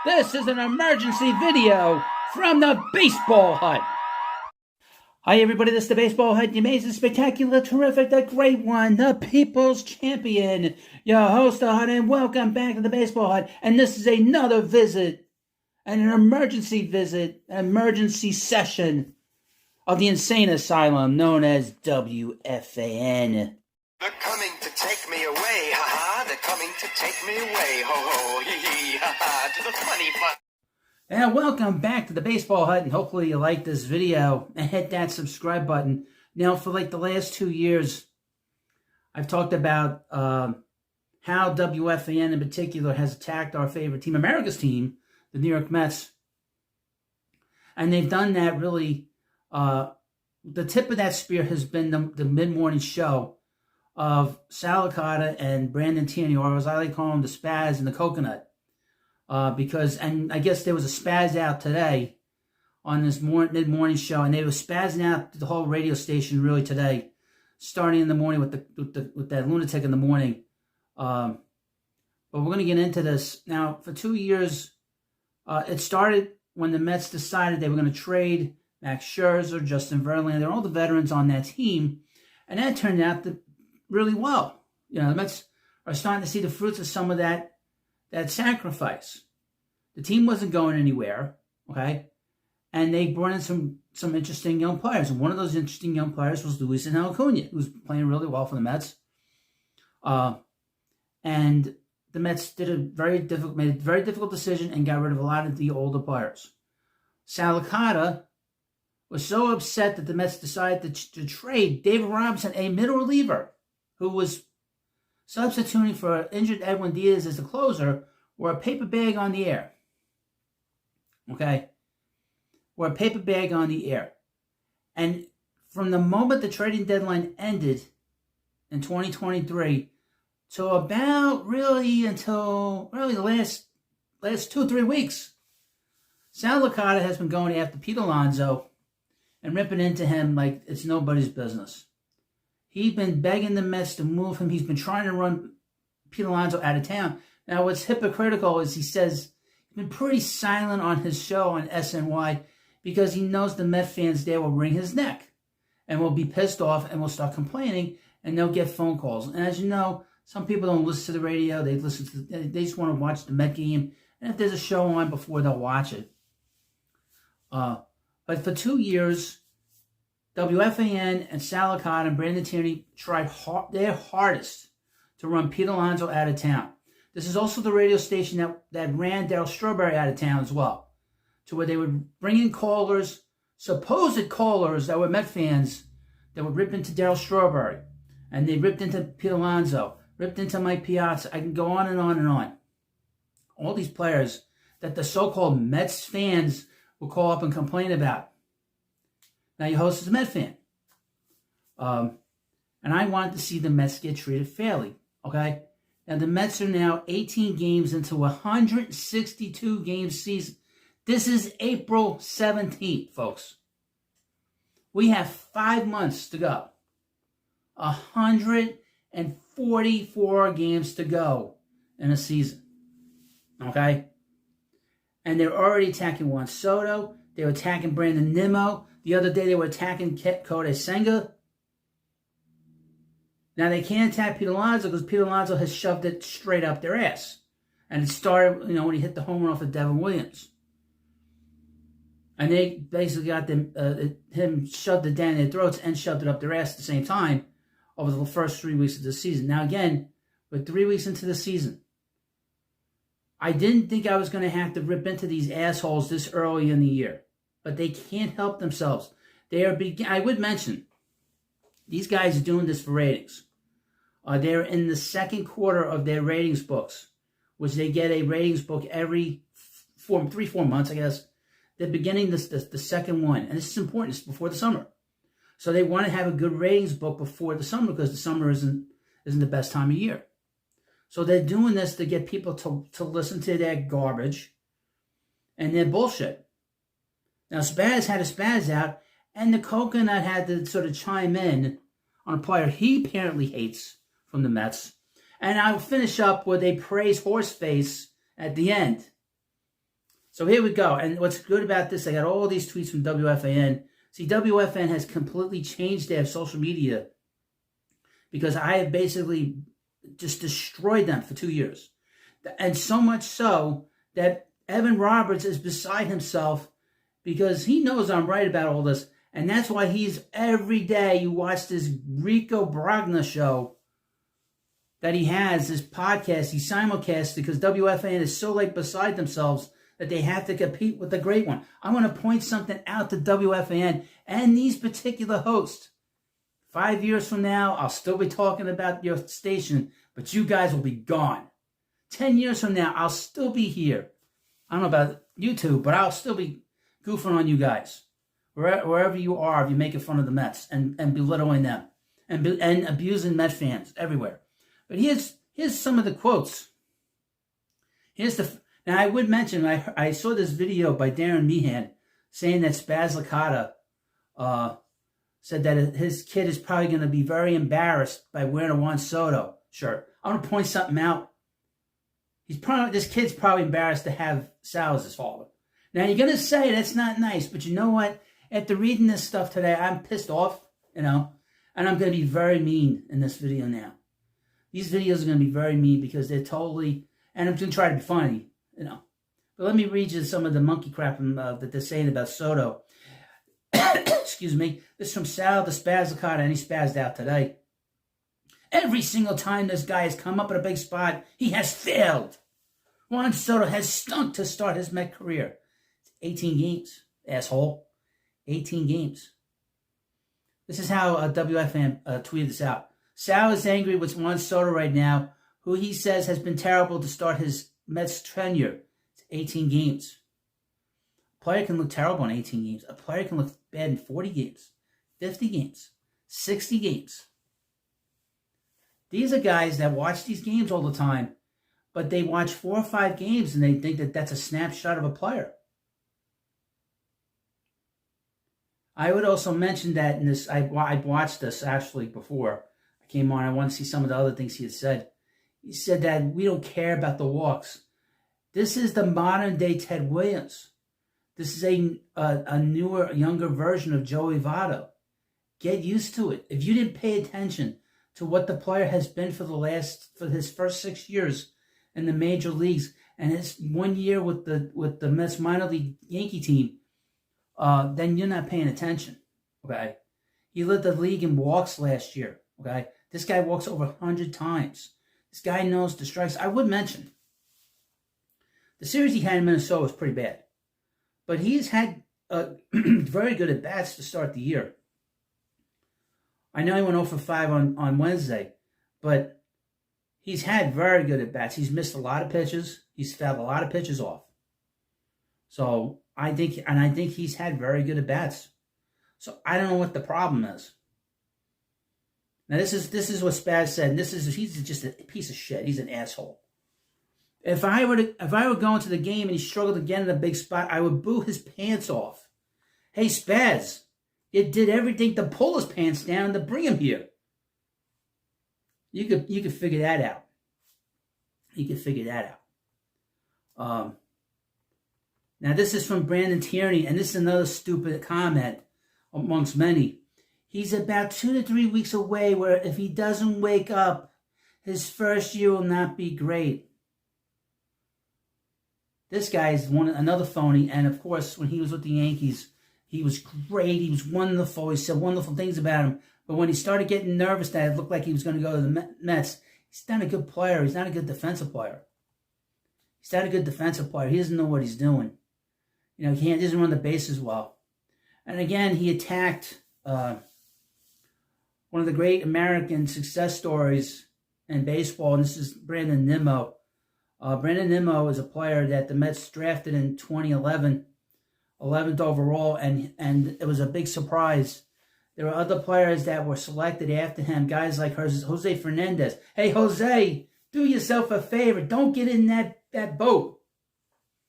This is an emergency video from the Baseball Hut. Hi everybody, this is the Baseball Hut, the amazing, spectacular, terrific, the great one, the people's champion, your host, the Hut, and welcome back to the Baseball Hut. And this is another visit, an emergency session of the insane asylum known as WFAN. They're coming to take me away, ha-ha. They're coming to take me away, ho-ho, hee-hee, ha-ha, to the funny fun. And welcome back to the Baseball Hut, and hopefully you like this video and hit that subscribe button. Now, for like the last 2 years, I've talked about how WFAN in particular has attacked our favorite team, America's team, the New York Mets. And they've done that really, the tip of that spear has been the mid-morning show of Sal Licata and Brandon Tierney, or as I like to call them, the Spaz and the Coconut. And I guess there was a spaz out today on this mid-morning show, and they were spazzing out the whole radio station really today, starting in the morning with that lunatic in the morning. But we're going to get into this. Now, for 2 years, it started when the Mets decided they were going to trade Max Scherzer, Justin Verlander, all the veterans on that team, and that turned out really well. You know, the Mets are starting to see the fruits of some of that sacrifice. The team wasn't going anywhere, okay? And they brought in some interesting young players. And one of those interesting young players was Luis Acuna, who's playing really well for the Mets. And the Mets made a very difficult decision and got rid of a lot of the older players. Sal Licata was so upset that the Mets decided to trade David Robinson, a middle reliever, who was substituting for injured Edwin Diaz as the closer, or a paper bag on the air. Okay? Or a paper bag on the air. And from the moment the trading deadline ended in 2023 to about until the last 2 or 3 weeks, Sal Licata has been going after Pete Alonso and ripping into him like it's nobody's business. He's been begging the Mets to move him. He's been trying to run Pete Alonso out of town. Now, what's hypocritical is he says he's been pretty silent on his show on SNY because he knows the Met fans there will wring his neck and will be pissed off and will start complaining, and they'll get phone calls. And as you know, some people don't listen to the radio. They just want to watch the Met game. And if there's a show on before, they'll watch it. But for 2 years, WFAN and Sal Licata and Brandon Tierney tried their hardest to run Pete Alonso out of town. This is also the radio station that ran Darryl Strawberry out of town as well, to where they would bring in callers, supposed callers that were Met fans, that would rip into Darryl Strawberry. And they ripped into Pete Alonso, ripped into Mike Piazza. I can go on and on and on. All these players that the so-called Mets fans will call up and complain about. Now, your host is a Met fan. And I wanted to see the Mets get treated fairly, okay? Now, the Mets are now 18 games into a 162-game season. This is April 17th, folks. We have 5 months to go. 144 games to go in a season, okay? And they're already attacking Juan Soto. They were attacking Brandon Nimmo. The other day, they were attacking Kodai Senga. Now, they can't attack Pete Alonso because Pete Alonso has shoved it straight up their ass. And it started, when he hit the home run off of Devin Williams. And they basically got him shoved it down their throats and shoved it up their ass at the same time over the first 3 weeks of the season. Now, again, we're 3 weeks into the season. I didn't think I was going to have to rip into these assholes this early in the year. But they can't help themselves. I would mention, these guys are doing this for ratings. They're in the second quarter of their ratings books, which they get a ratings book every 3-4 months, I guess. They're beginning the second one. And this is important. It's before the summer. So they want to have a good ratings book before the summer because the summer isn't the best time of year. So they're doing this to get people to listen to their garbage and their bullshit. Now, Spaz had a spaz out, and the Coconut had to sort of chime in on a player he apparently hates from the Mets. And I'll finish up with a praise Horseface at the end. So here we go. And what's good about this, I got all these tweets from WFAN. See, WFAN has completely changed their social media because I have basically just destroyed them for 2 years. And so much so that Evan Roberts is beside himself because he knows I'm right about all this. And that's why he's every day you watch this Rico Brogna show that he has, this podcast, he simulcasts because WFAN is so like beside themselves that they have to compete with the great one. I want to point something out to WFAN and these particular hosts. 5 years from now, I'll still be talking about your station, but you guys will be gone. 10 years from now, I'll still be here. I don't know about YouTube, but I'll still be goofing on you guys. Wherever you are, if you're making fun of the Mets and belittling them and abusing Met fans everywhere. But here's some of the quotes. Now, I would mention, I saw this video by Darren Meehan saying that Spaz Licata said that his kid is probably going to be very embarrassed by wearing a Juan Soto shirt. I want to point something out. This kid's probably embarrassed to have Sal as his father. Now, you're going to say that's not nice, but you know what? After reading this stuff today, I'm pissed off, and I'm going to be very mean in this video now. These videos are going to be very mean because they're totally, and I'm going to try to be funny, But let me read you some of the monkey crap that they're saying about Soto. Excuse me. This is from Sal the Spaz Licata, and he spazzed out today. Every single time this guy has come up at a big spot, he has failed. Juan Soto has stunk to start his Met career. It's 18 games, asshole. 18 games. This is how WFAN tweeted this out. Sal is angry with Juan Soto right now, who he says has been terrible to start his Mets tenure. It's 18 games. A player can look terrible in 18 games. A player can look bad in 40 games, 50 games, 60 games. These are guys that watch these games all the time, but they watch 4 or 5 games and they think that that's a snapshot of a player. I would also mention that in this, I'd watched this actually before I came on. I want to see some of the other things he had said. He said that we don't care about the walks. This is the modern day Ted Williams. This is a newer, younger version of Joey Votto. Get used to it. If you didn't pay attention to what the player has been for his first 6 years in the major leagues and his 1 year with the Mets minor league Yankee team, then you're not paying attention. Okay, he led the league in walks last year. Okay, this guy walks over 100 times. This guy knows the strikes. I would mention the series he had in Minnesota was pretty bad, but he's had very good at bats to start the year. I know he went 0 for 5 on Wednesday, but he's had very good at bats. He's missed a lot of pitches. He's fouled a lot of pitches off. So I think he's had very good at bats. So I don't know what the problem is. Now this is what Spaz said. He's just a piece of shit. He's an asshole. If I were going to the game and he struggled again in a big spot, I would boo his pants off. Hey Spaz, you did everything to pull his pants down to bring him here. You could figure that out. You could figure that out. Now this is from Brandon Tierney, and this is another stupid comment amongst many. He's about 2 to 3 weeks away where if he doesn't wake up, his first year will not be great. This guy is another phony, and of course, when he was with the Yankees, he was great. He was wonderful. He said wonderful things about him. But when he started getting nervous that it looked like he was going to go to the Mets, he's not a good player. He's not a good defensive player. He's not a good defensive player. He doesn't know what he's doing. He doesn't run the bases well. And again, he attacked one of the great American success stories in baseball, and this is Brandon Nimmo. Brandon Nimmo is a player that the Mets drafted in 2011, 11th overall, and it was a big surprise. There were other players that were selected after him, guys like Jose Fernandez. Hey, Jose, do yourself a favor. Don't get in that boat.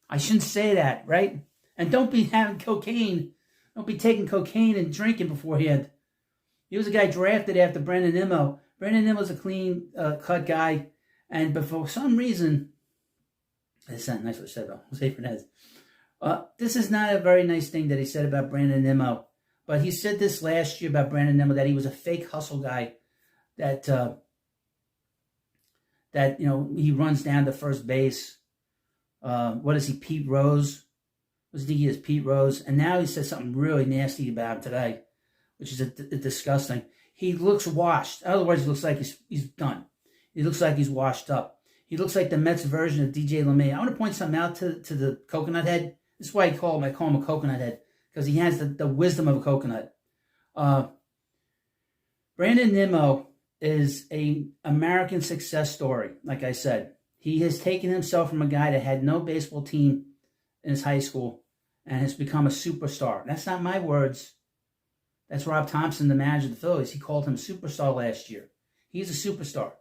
I shouldn't say that, right? And don't be having cocaine. Don't be taking cocaine and drinking beforehand. He was a guy drafted after Brandon Nimmo. Brandon Nimmo's a clean-cut guy, but for some reason, that's not nice what I said, though. Jose Fernandez. This is not a very nice thing that he said about Brandon Nimmo, but he said this last year about Brandon Nimmo, that he was a fake hustle guy, that he runs down to first base. What is he, Pete Rose? What does he think he is, Pete Rose? And now he said something really nasty about him today, which is disgusting. He looks washed. In other words, he looks like he's done. He looks like he's washed up. He looks like the Mets version of DJ LeMay. I want to point something out to the coconut head. This is why I call him a coconut head, because he has the wisdom of a coconut. Brandon Nimmo is an American success story, like I said. He has taken himself from a guy that had no baseball team in his high school and has become a superstar. That's not my words. That's Rob Thompson, the manager of the Phillies. He called him superstar last year. He's a superstar.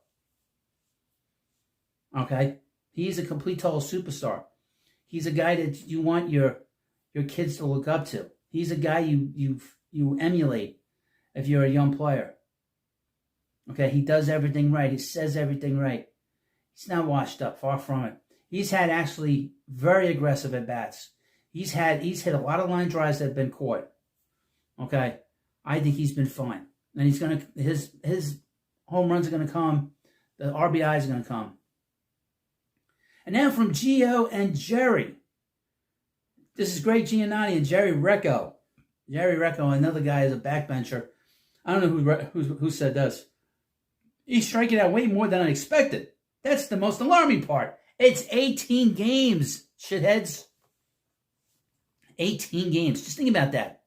Okay? He's a complete total superstar. He's a guy that you want your kids to look up to. He's a guy you emulate if you're a young player. Okay? He does everything right. He says everything right. He's not washed up, far from it. He's had actually very aggressive at-bats. He's hit a lot of line drives that have been caught. Okay? I think he's been fine. And his home runs are gonna come. The RBIs are gonna come. And now from Gio and Jerry. This is Greg Giannotti and Jerry Recco. Jerry Recco, another guy, is a backbencher. I don't know who said this. He's striking out way more than I expected. That's the most alarming part. It's 18 games, shitheads. 18 games. Just think about that.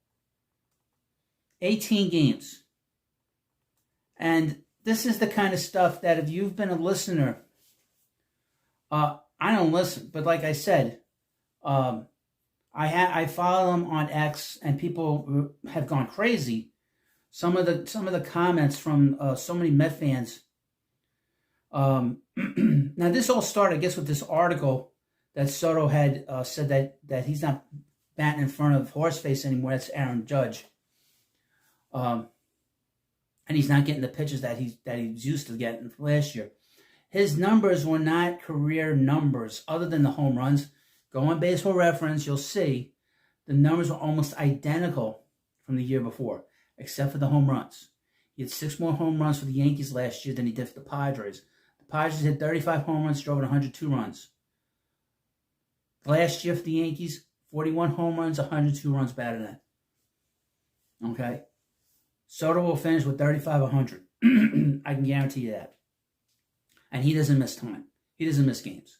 18 games. And this is the kind of stuff that if you've been a listener, I don't listen. But like I said, I follow them on X, and people have gone crazy. Some of the comments from so many Met fans. Now this all started, I guess, with this article that Soto had said that he's not batting in front of Horseface anymore. That's Aaron Judge. And he's not getting the pitches that he's used to getting last year. His numbers were not career numbers, other than the home runs. Go on Baseball Reference, you'll see the numbers were almost identical from the year before, except for the home runs. He had 6 more home runs for the Yankees last year than he did for the Padres. The Padres had 35 home runs, drove in 102 runs. Last year for the Yankees, 41 home runs, 102 runs batted in. Okay? Soto will finish with 35-100. I can guarantee you that. And he doesn't miss time. He doesn't miss games.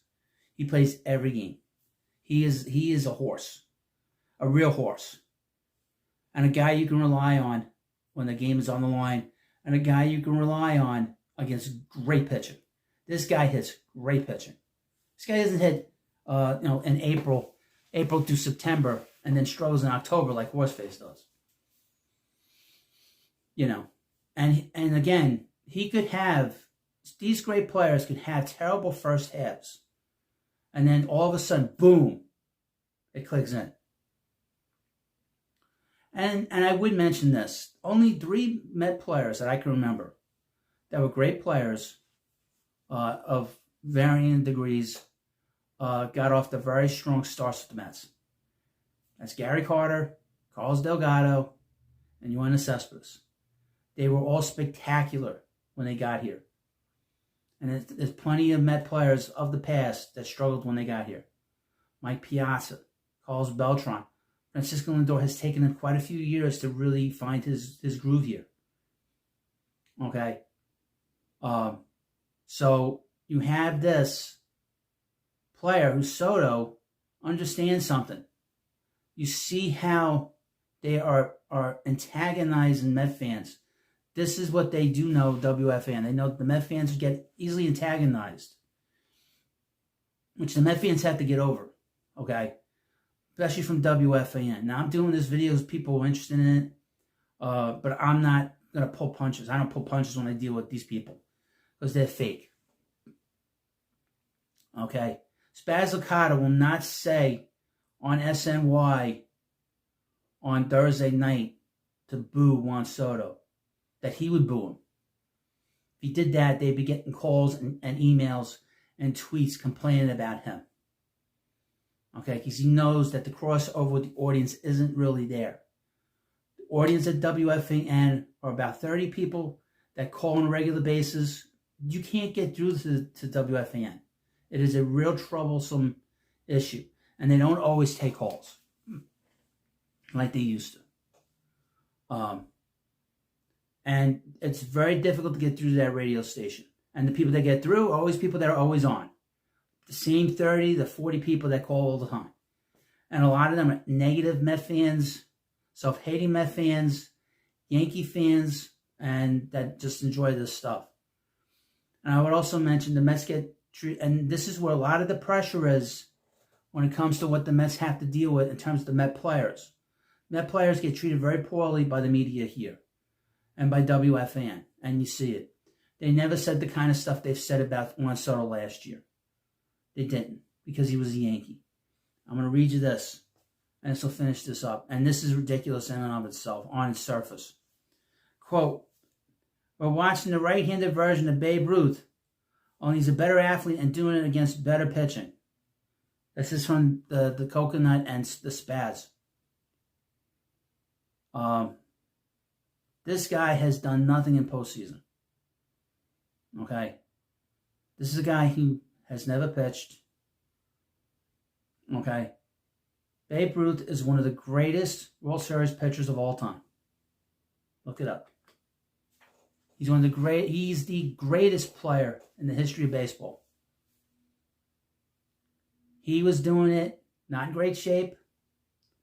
He plays every game. He is a horse. A real horse. And a guy you can rely on when the game is on the line. And a guy you can rely on against great pitching. This guy hits great pitching. This guy doesn't hit in April through September, and then struggles in October like Horseface does. And again, these great players could have terrible first halves, and then all of a sudden, boom, it clicks in. And I would mention this: only 3 Met players that I can remember that were great players of varying degrees got off the very strong starts with the Mets. That's Gary Carter, Carlos Delgado, and Yoenis Cespedes. They were all spectacular when they got here. And there's plenty of Met players of the past that struggled when they got here. Mike Piazza, Carlos Beltran. Francisco Lindor has taken him quite a few years to really find his groove here. Okay? So you have this player who Soto understands something. You see how they are antagonizing Met fans. This is what they do know, WFAN. They know the Met fans get easily antagonized, which the Met fans have to get over, okay? Especially from WFAN. Now, I'm doing this video because people are interested in it, but I'm not going to pull punches. I don't pull punches when I deal with these people because they're fake, okay? Spaz Licata will not say on SNY on Thursday night to boo Juan Soto that he would boo him. If he did that, they'd be getting calls and emails and tweets complaining about him. Okay, because he knows that the crossover with the audience isn't really there. The audience at WFAN are about 30 people that call on a regular basis. You can't get through to WFAN. It is a real troublesome issue. And they don't always take calls like they used to. And it's very difficult to get through to that radio station. And the people that get through are always people that are always on. The same 30 to 40 people that call all the time. And a lot of them are negative Met fans, self-hating Met fans, Yankee fans, and that just enjoy this stuff. And I would also mention the Mets get treated, and this is where a lot of the pressure is when it comes to what the Mets have to deal with in terms of the Met players. Met players get treated very poorly by the media here and by WFAN, and you see it. They never said the kind of stuff they've said about Juan Soto last year. They didn't, because he was a Yankee. I'm going to read you this, and this will finish this up. And this is ridiculous in and of itself, on its surface. Quote, "We're watching the right-handed version of Babe Ruth, only he's a better athlete and doing it against better pitching." This is from the Coconut and the Spaz. This guy has done nothing in postseason. Okay? This is a guy who has never pitched. Okay? Babe Ruth is one of the greatest World Series pitchers of all time. Look it up. He's the greatest player in the history of baseball. He was doing it, not in great shape,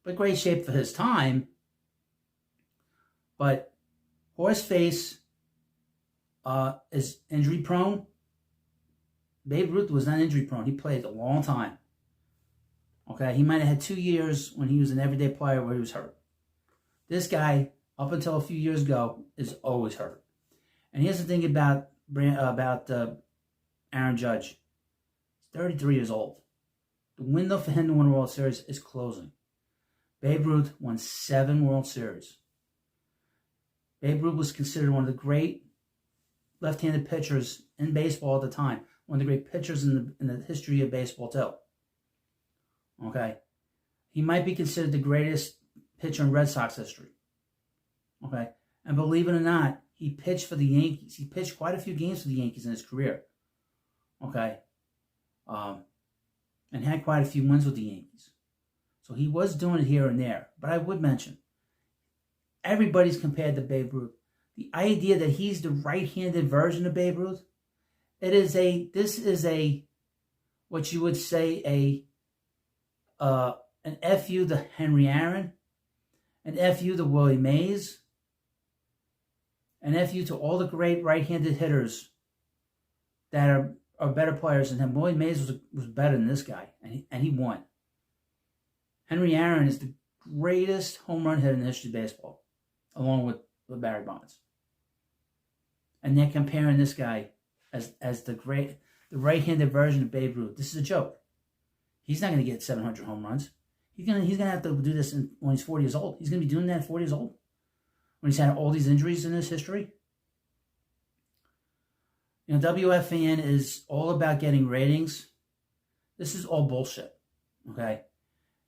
but great shape for his time. But Horseface is injury prone. Babe Ruth was not injury prone. He played a long time. Okay, he might have had 2 years when he was an everyday player where he was hurt. This guy, up until a few years ago, is always hurt. And here's the thing about Aaron Judge. He's 33 years old. The window for him to win a World Series is closing. Babe Ruth won 7 World Series. Babe Ruth was considered one of the great left-handed pitchers in baseball at the time. One of the great pitchers in the history of baseball, too. Okay? He might be considered the greatest pitcher in Red Sox history. Okay? And believe it or not, he pitched for the Yankees. He pitched quite a few games for the Yankees in his career. Okay? And had quite a few wins with the Yankees. So he was doing it here and there. But I would mention, everybody's compared to Babe Ruth. The idea that he's the right-handed version of Babe Ruth, this is what you would say an FU to Henry Aaron, an FU to Willie Mays, an FU to all the great right-handed hitters that are better players than him. Willie Mays was better than this guy, and he won. Henry Aaron is the greatest home run hitter in the history of baseball, along with Barry Bonds. And they're comparing this guy as the right-handed version of Babe Ruth. This is a joke. He's not going to get 700 home runs. He's gonna have to do this when he's 40 years old. He's going to be doing that at 40 years old, when he's had all these injuries in his history. You know, WFAN is all about getting ratings. This is all bullshit, okay?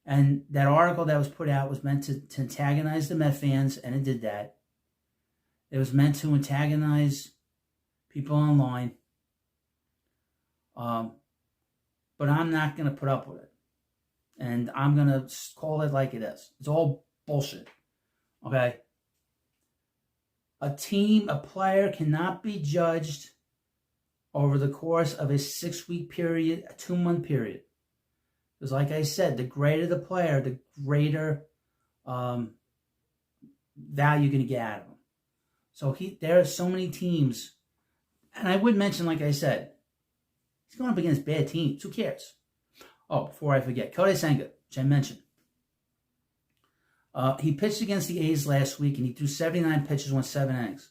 And that article that was put out was meant to antagonize the Met fans, and it did that. It was meant to antagonize people online. But I'm not going to put up with it. And I'm going to call it like it is. It's all bullshit, okay? A player cannot be judged over the course of a 6-week period, a 2-month period. Because like I said, the greater the player, the greater value you're going to get out of him. So there are so many teams. And I would mention, like I said, he's going up against bad teams. Who cares? Oh, before I forget, Kodai Senga, which I mentioned. He pitched against the A's last week, and he threw 79 pitches, won 7 innings.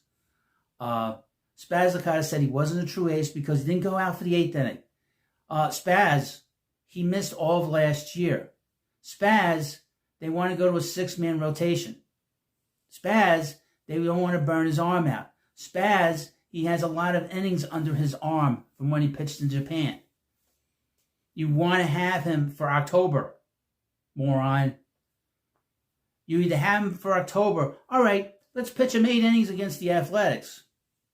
Spaz Licata said he wasn't a true ace because he didn't go out for the 8th inning. Spaz, he missed all of last year. Spaz, they want to go to a 6-man rotation. Spaz, they don't want to burn his arm out. Spaz, he has a lot of innings under his arm from when he pitched in Japan. You want to have him for October. moron. You either have him for October. All right, let's pitch him 8 innings against the Athletics.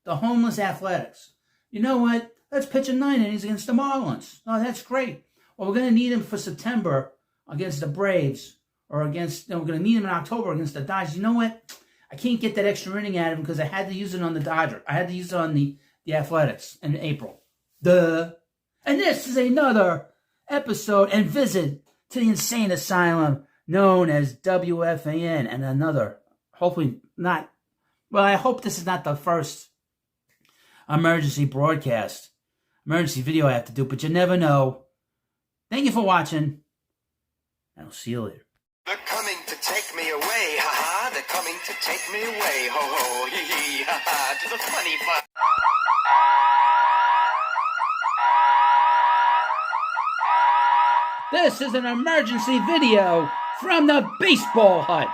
The homeless Athletics. You know what? Let's pitch him 9 innings against the Marlins. Oh, that's great. Well, we're going to need him for September against the Braves. Or against, we're going to need him in October against the Dodgers. You know what? I can't get that extra inning out of him because I had to use it on the Dodgers. I had to use it on the Athletics in April. Duh. And this is another episode and visit to the insane asylum known as WFAN, and another, hopefully not, well, I hope this is not the first emergency broadcast, emergency video I have to do, but you never know. Thank you for watching, and I'll see you later. They're coming to take me away, ha-ha. They're coming to take me away, ho-ho, hee-hee, ha-ha, to the funny part. This is an emergency video from the baseball hut.